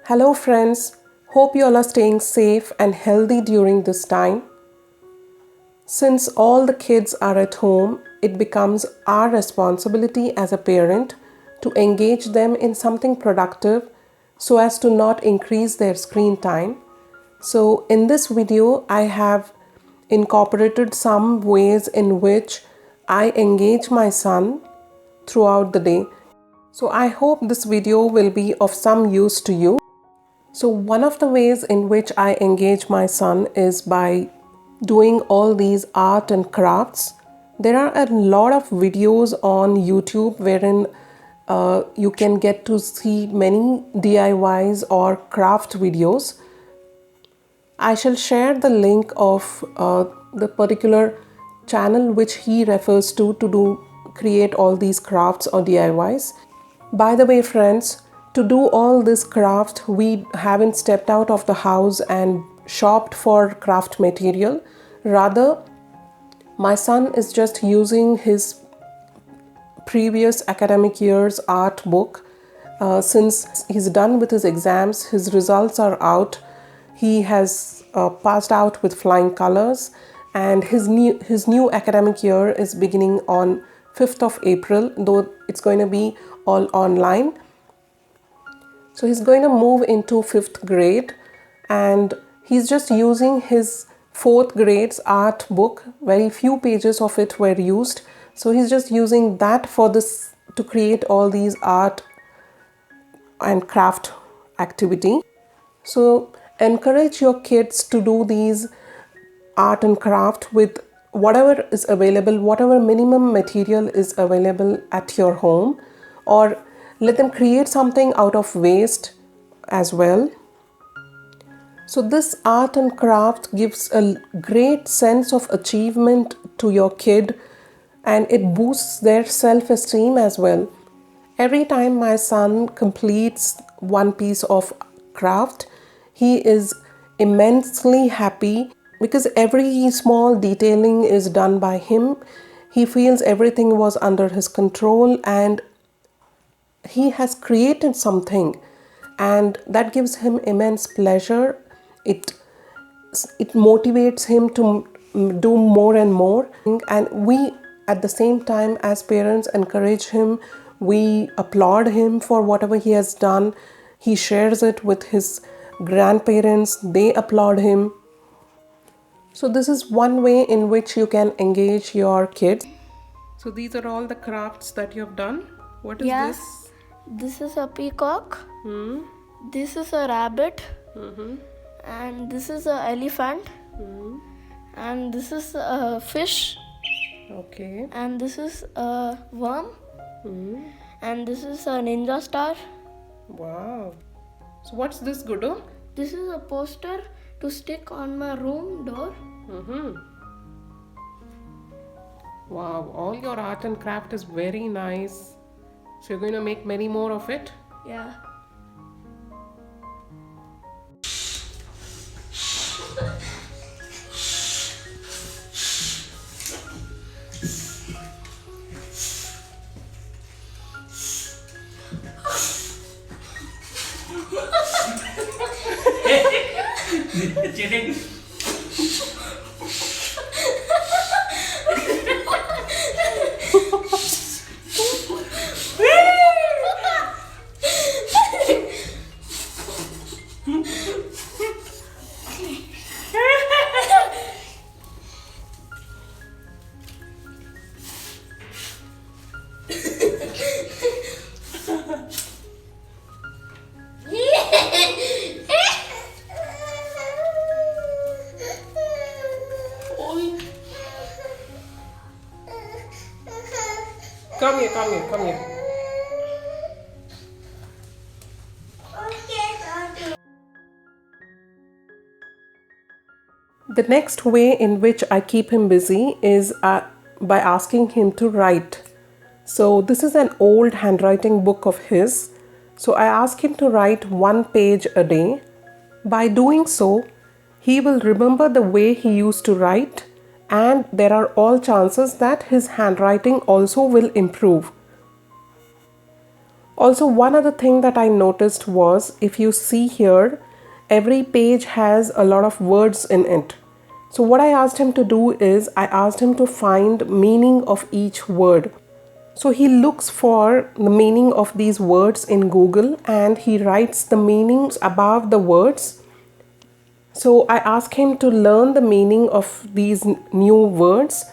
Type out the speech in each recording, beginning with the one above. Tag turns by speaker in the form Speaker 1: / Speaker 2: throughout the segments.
Speaker 1: Hello friends, hope you all are staying safe and healthy during this time. Since all the kids are at home, it becomes our responsibility as a parent to engage them in something productive so as to not increase their screen time. So in this video, I have incorporated some ways in which I engage my son throughout the day. So I hope this video will be of some use to you. So one of the ways in which I engage my son is by doing all these art and crafts. There are a lot of videos on YouTube wherein you can get to see many DIYs or craft videos. I shall share the link of the particular channel which he refers to create all these crafts or DIYs. By the way, friends, to do all this craft, we haven't stepped out of the house and shopped for craft material. Rather, my son is just using his previous academic year's art book. Since he's done with his exams, his results are out. He has passed out with flying colors, and his new academic year is beginning on 5th of April, though it's going to be all online. So he's going to move into 5th grade, and he's just using his 4th grade's art book. Very few pages of it were used. So he's just using that for this to create all these art and craft activity. So encourage your kids to do these art and craft with whatever is available, whatever minimum material is available at your home, or let them create something out of waste as well. So this art and craft gives a great sense of achievement to your kid, and it boosts their self-esteem as well. Every time my son completes one piece of craft, he is immensely happy because every small detailing is done by him. He feels everything was under his control and he has created something, and that gives him immense pleasure. It motivates him to do more and more, and we at the same time as parents encourage him. We applaud him for whatever he has done. He shares it with his grandparents, they applaud him. So this is one way in which you can engage your kids. So these are all the crafts that you have done. What is this?
Speaker 2: This is a peacock. This is a rabbit. And this is an elephant. And this is a fish.
Speaker 1: Okay.
Speaker 2: And this is a worm. And this is a ninja star.
Speaker 1: Wow. So what's this, Gudu?
Speaker 2: This is a poster to stick on my room door.
Speaker 1: Wow, all your art and craft is very nice. So you're going to make many more of it?
Speaker 2: Yeah.
Speaker 3: Cheating.
Speaker 1: Come here. The next way in which I keep him busy is by asking him to write. So this is an old handwriting book of his. So I ask him to write 1 page a day. By doing so, he will remember the way he used to write, and there are all chances that his handwriting also will improve. Also, one other thing that I noticed was, if you see here, every page has a lot of words in it. So what I asked him to do is, I asked him to find meaning of each word. So he looks for the meaning of these words in Google and he writes the meanings above the words. So I ask him to learn the meaning of these new words.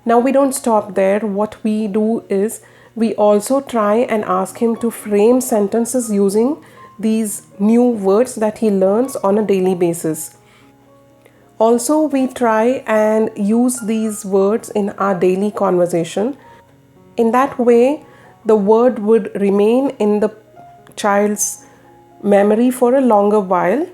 Speaker 1: Now we don't stop there. What we do is we also try and ask him to frame sentences using these new words that he learns on a daily basis. Also, we try and use these words in our daily conversation. In that way, the word would remain in the child's memory for a longer while.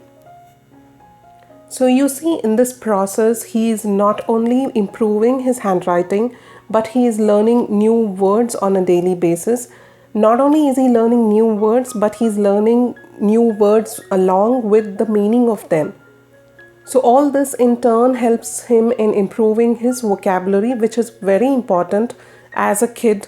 Speaker 1: So you see, in this process, he is not only improving his handwriting, but he is learning new words on a daily basis. Not only is he learning new words, but he's learning new words along with the meaning of them. So all this in turn helps him in improving his vocabulary, which is very important as a kid.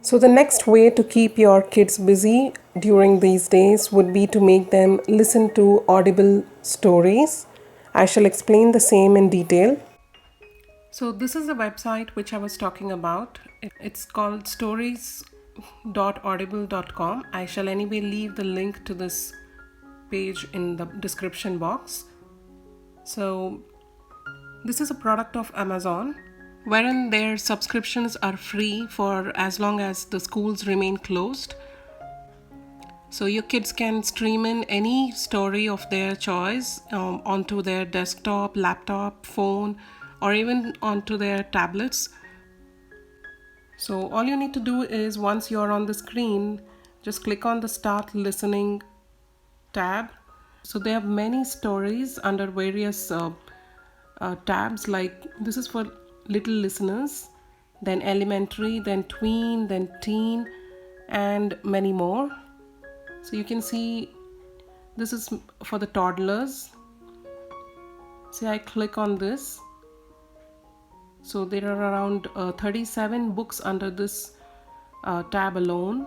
Speaker 1: So the next way to keep your kids busy during these days would be to make them listen to Audible stories. I shall explain the same in detail. So this is the website which I was talking about. It's called stories.audible.com. I shall anyway leave the link to this page in the description box. So this is a product of Amazon, wherein their subscriptions are free for as long as the schools remain closed. So your kids can stream in any story of their choice onto their desktop, laptop, phone, or even onto their tablets. So all you need to do is, once you're on the screen, just click on the Start Listening tab. So they have many stories under various tabs, like this is for little listeners, then elementary, then tween, then teen, and many more. So you can see this is for the toddlers. See, I click on this. So there are around 37 books under this tab alone.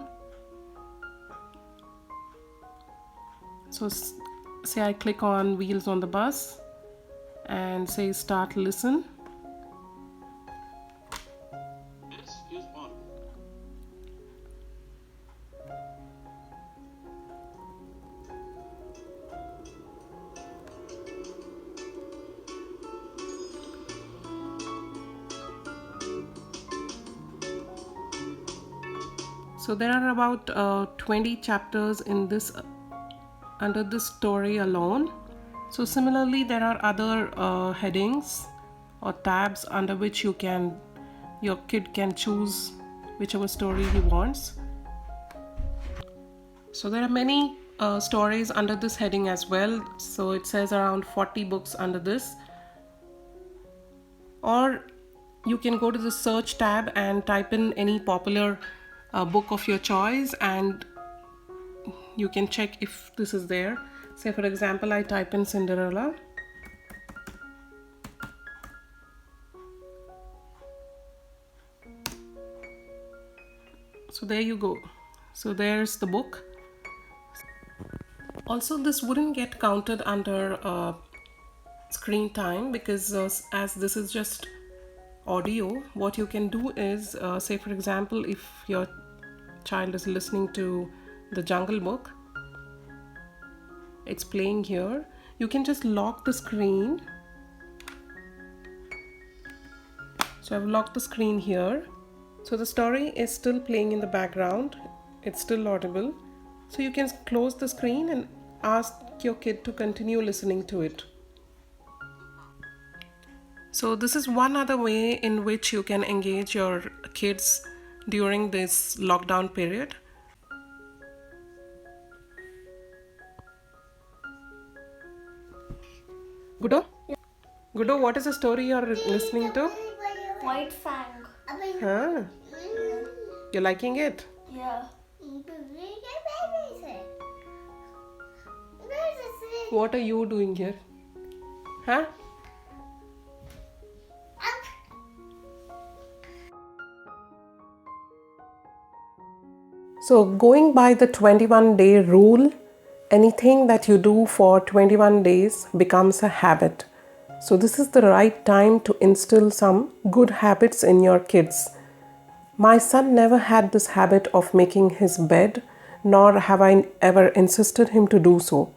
Speaker 1: So say I click on Wheels on the Bus and say Start Listen.
Speaker 3: This is Audible.
Speaker 1: So there are about 20 chapters in this under this story alone. So similarly, there are other headings or tabs under which your kid can choose whichever story he wants. So there are many stories under this heading as well. So it says around 40 books under this. Or you can go to the search tab and type in any popular book of your choice, and you can check if this is there. Say for example, I type in Cinderella. So there you go. So there's the book. Also, this wouldn't get counted under screen time because as this is just audio, what you can do is, say for example, if your child is listening to the Jungle Book, it's playing here, you can just lock the screen. So I've locked the screen here. So the story is still playing in the background, it's still audible. So you can close the screen and ask your kid to continue listening to it. So this is one other way in which you can engage your kids during this lockdown period. Gudo? Gudo, what is the story you're listening to?
Speaker 2: White Fang.
Speaker 1: Huh? You're liking it?
Speaker 2: Yeah.
Speaker 1: What are you doing here? Huh? So, going by the 21-day rule, anything that you do for 21 days becomes a habit. So, this is the right time to instill some good habits in your kids. My son never had this habit of making his bed, nor have I ever insisted him to do so.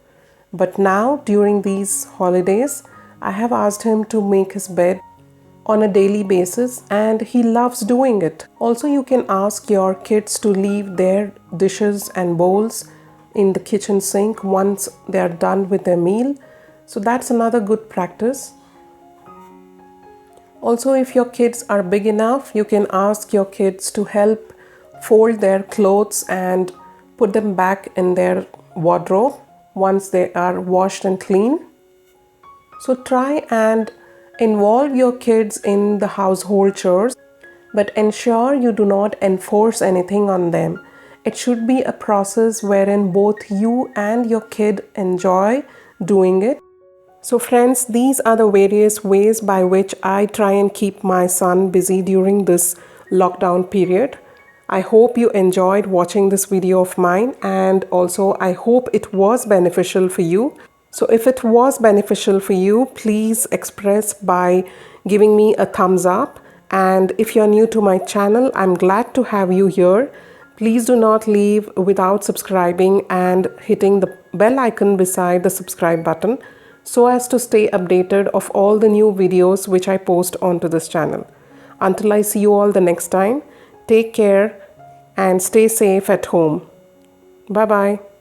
Speaker 1: But now, during these holidays, I have asked him to make his bed on a daily basis and he loves doing it. Also, you can ask your kids to leave their dishes and bowls in the kitchen sink once they are done with their meal. So that's another good practice. Also, if your kids are big enough, you can ask your kids to help fold their clothes and put them back in their wardrobe once they are washed and clean. So try and involve your kids in the household chores, but ensure you do not enforce anything on them. It should be a process wherein both you and your kid enjoy doing it. So friends, these are the various ways by which I try and keep my son busy during this lockdown period. I hope you enjoyed watching this video of mine, and also I hope it was beneficial for you. So if it was beneficial for you, please express by giving me a thumbs up. And if you're new to my channel, I'm glad to have you here. Please do not leave without subscribing and hitting the bell icon beside the subscribe button, so as to stay updated of all the new videos which I post onto this channel. Until I see you all the next time, take care and stay safe at home. Bye bye.